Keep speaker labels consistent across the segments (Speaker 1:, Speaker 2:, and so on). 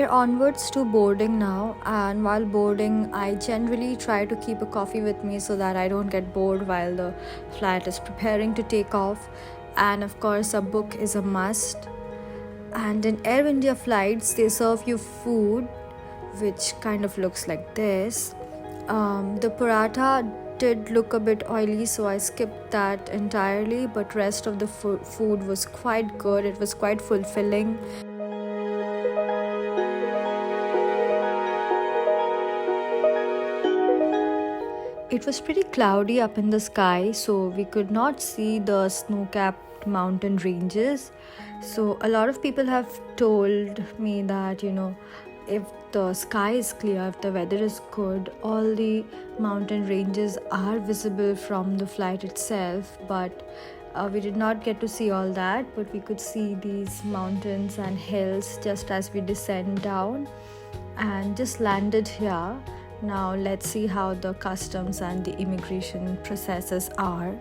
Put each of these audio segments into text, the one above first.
Speaker 1: we're onwards to boarding now, and while boarding I generally try to keep a coffee with me so that I don't get bored while the flight is preparing to take off. And of course a book is a must. And in Air India flights they serve you food which kind of looks like this. The paratha did look a bit oily, so I skipped that entirely, but rest of the food was quite good. It was quite fulfilling. It was pretty cloudy up in the sky, so we could not see the snow-capped mountain ranges. So a lot of people have told me that, if the sky is clear, if the weather is good, all the mountain ranges are visible from the flight itself. But we did not get to see all that, but we could see these mountains and hills just as we descend down, and just landed here. Now let's see how the customs and the immigration processes are.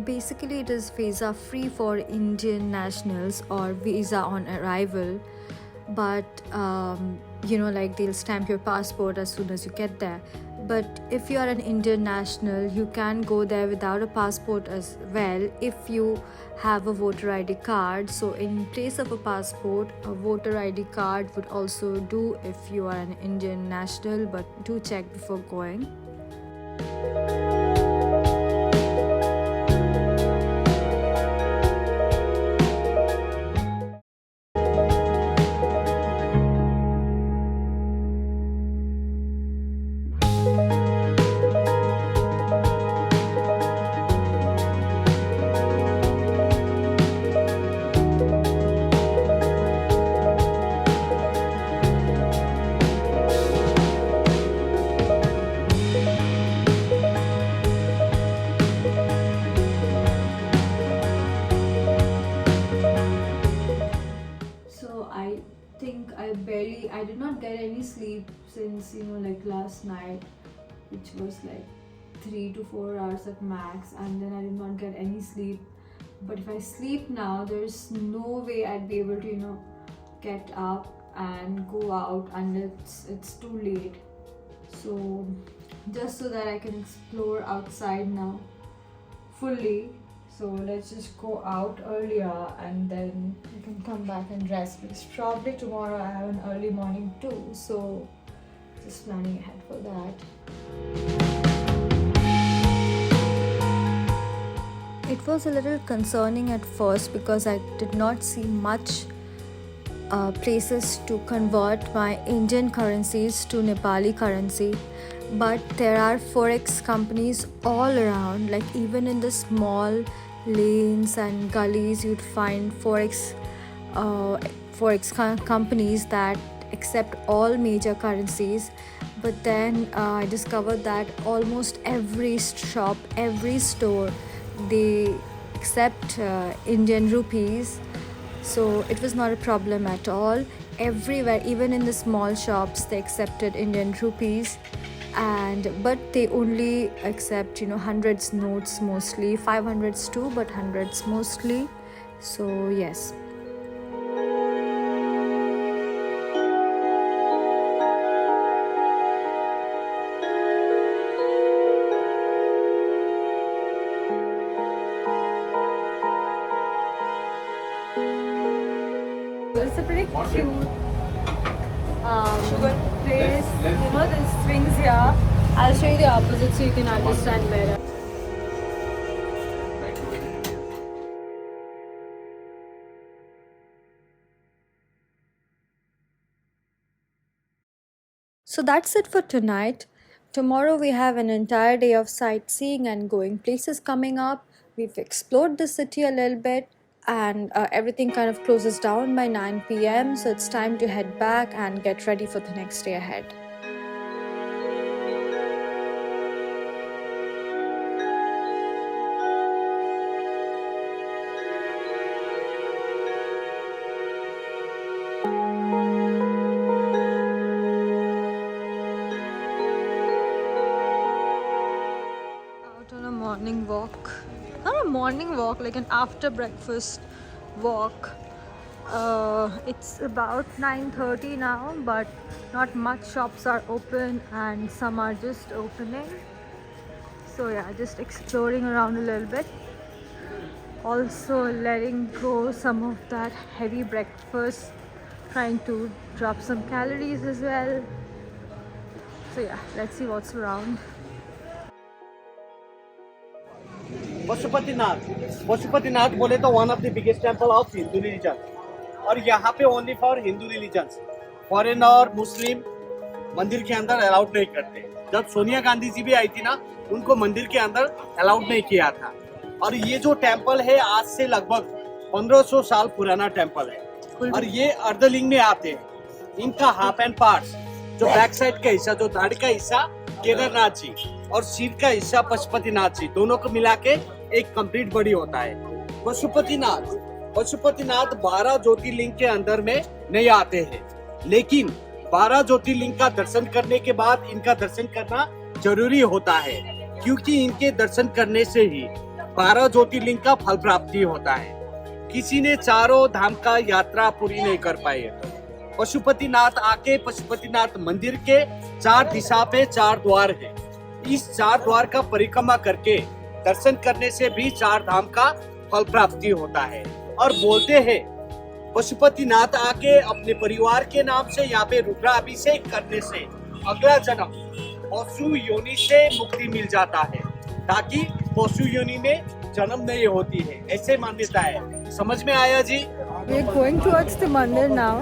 Speaker 1: Basically it is visa free for Indian nationals or visa on arrival, but like they'll stamp your passport as soon as you get there. But if you are an Indian national, you can go there without a passport as well if you have a voter ID card. So in place of a passport, a voter ID card would also do if you are an Indian national, but do check before going. I did not get any sleep since last night, which was like 3 to 4 hours at max, and then I did not get any sleep. But if I sleep now, there's no way I'd be able to get up and go out, and it's too late. So just so that I can explore outside now fully, so let's just go out earlier and then we can come back and rest, because probably tomorrow I have an early morning too, so just planning ahead for that. It was a little concerning at first because I did not see much places to convert my Indian currencies to Nepali currency. But there are forex companies all around, like even in the small lanes and gullies you'd find forex companies that accept all major currencies. But then I discovered that almost every shop, every store, they accept Indian rupees, so it was not a problem at all. Everywhere, even in the small shops, they accepted Indian rupees. But they only accept hundreds notes mostly, 500s too, but hundreds mostly. So yes. It's a pretty cute place. There's swings here. I'll show you the opposite so you can understand better. So that's it for tonight. Tomorrow we have an entire day of sightseeing and going places coming up. We've explored the city a little bit, and everything kind of closes down by 9 p.m. So it's time to head back and get ready for the next day ahead. Morning walk, not a morning walk, like an after breakfast walk It's about 9:30 now, but not much shops are open and some are just opening. So yeah, just exploring around a little bit. Also letting go some of that heavy breakfast, trying to drop some calories as well. So yeah, let's see what's around.
Speaker 2: Pashupatinath बोले तो one of the biggest temple of Hindu religion, और यहाँ पे only for Hindu religion, foreign और मुस्लिम मंदिर के अंदर allowed नहीं करते। जब सोनिया गांधी जी भी आई थी ना, उनको मंदिर के अंदर अलाउड नहीं किया था। और ये जो टेम्पल है आज से लगभग 1500 साल पुराना टेम्पल है, और ये अर्धलिंग में आते हैं। इनका हाफ एंड पार्ट्स, जो बैक साइड का हिस्सा, जो दाढ़ का हिस्सा केदारनाथ जी और सिर का हिस्सा पशुपतिनाथ जी, दोनों को मिला के एक कंप्लीट बॉडी होता है। पशुपतिनाथ 12 ज्योतिर्लिंग के अंदर में नहीं आते हैं, लेकिन 12 ज्योतिर्लिंग का दर्शन करने के बाद इनका दर्शन करना जरूरी होता है, क्योंकि इनके दर्शन करने से ही 12 ज्योतिर्लिंग का फल प्राप्ति होता है। किसी ने चारों धाम का यात्रा पूरी नहीं कर पाए। पशुपतिनाथ आके पशुपतिनाथ मंदिर के 4 दिशा पे 4 द्वार है। इस 4 द्वार का परिक्रमा करके दर्शन करने से भी 4 धाम का फल प्राप्ति होता है। और बोलते हैं पशुपतिनाथ आके अपने परिवार के नाम से यहाँ पे रुद्राभिषेक करने से अगला जन्म पशु योनि से मुक्ति मिल जाता है, ताकि पशु योनि में जन्म नहीं होती है, ऐसे मान्यता है। समझ में आया जी?
Speaker 1: We're going towards the mandir now.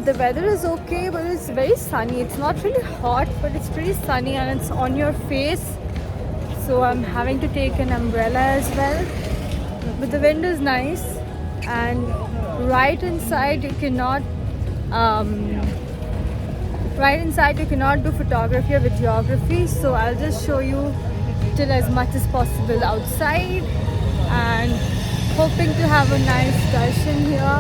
Speaker 1: The weather is okay, but it's very sunny. It's not really hot, but it's pretty sunny and it's on your face. So I'm having to take an umbrella as well. But the wind is nice, and right inside you cannot do photography or videography. So I'll just show you till as much as possible outside, and hoping to have a nice darshan here.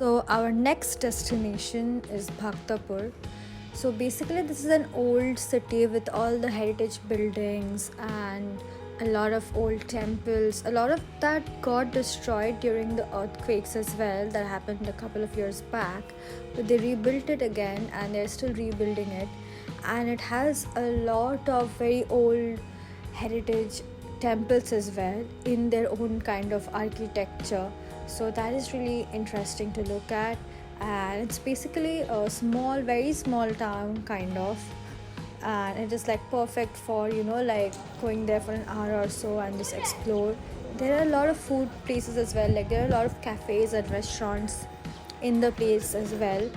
Speaker 1: So our next destination is Bhaktapur. So basically this is an old city with all the heritage buildings and a lot of old temples. A lot of that got destroyed during the earthquakes as well that happened a couple of years back, but they rebuilt it again and they're still rebuilding it, and it has a lot of very old heritage temples as well in their own kind of architecture. So that is really interesting to look at, and it's basically a small, very small town kind of, and it is like perfect for like going there for an hour or so and just explore. There are a lot of food places as well, like there are a lot of cafes and restaurants in the place as well,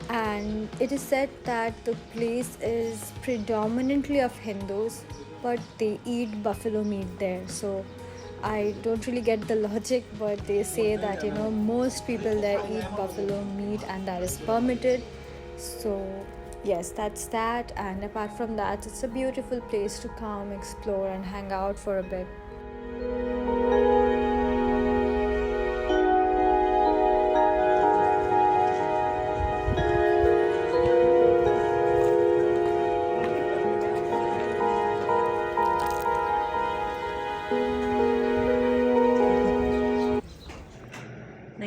Speaker 1: and it is said that the place is predominantly of Hindus, but they eat buffalo meat there. So I don't really get the logic, but they say that most people there eat buffalo meat and that is permitted. So yes, that's that, and apart from that, it's a beautiful place to come, explore and hang out for a bit.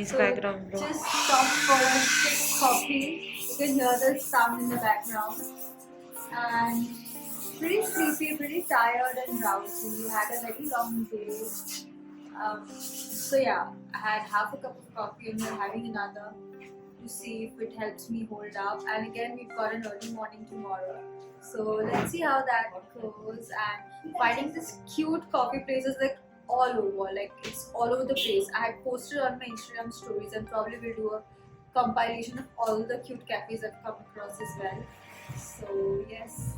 Speaker 3: nice
Speaker 1: So
Speaker 3: background bro.
Speaker 1: just stop for a quick coffee. You can hear the sound in the background. And pretty sleepy, pretty tired and drowsy. Had a very long day. So yeah, I had half a cup of coffee and we're having another to see if it helps me hold up. And again, we've got an early morning tomorrow. So let's see how that goes. And finding this cute coffee places like all over, like it's all over the place. I had posted on my Instagram stories and probably will do a compilation of all the cute cafes I've come across as well. So yes.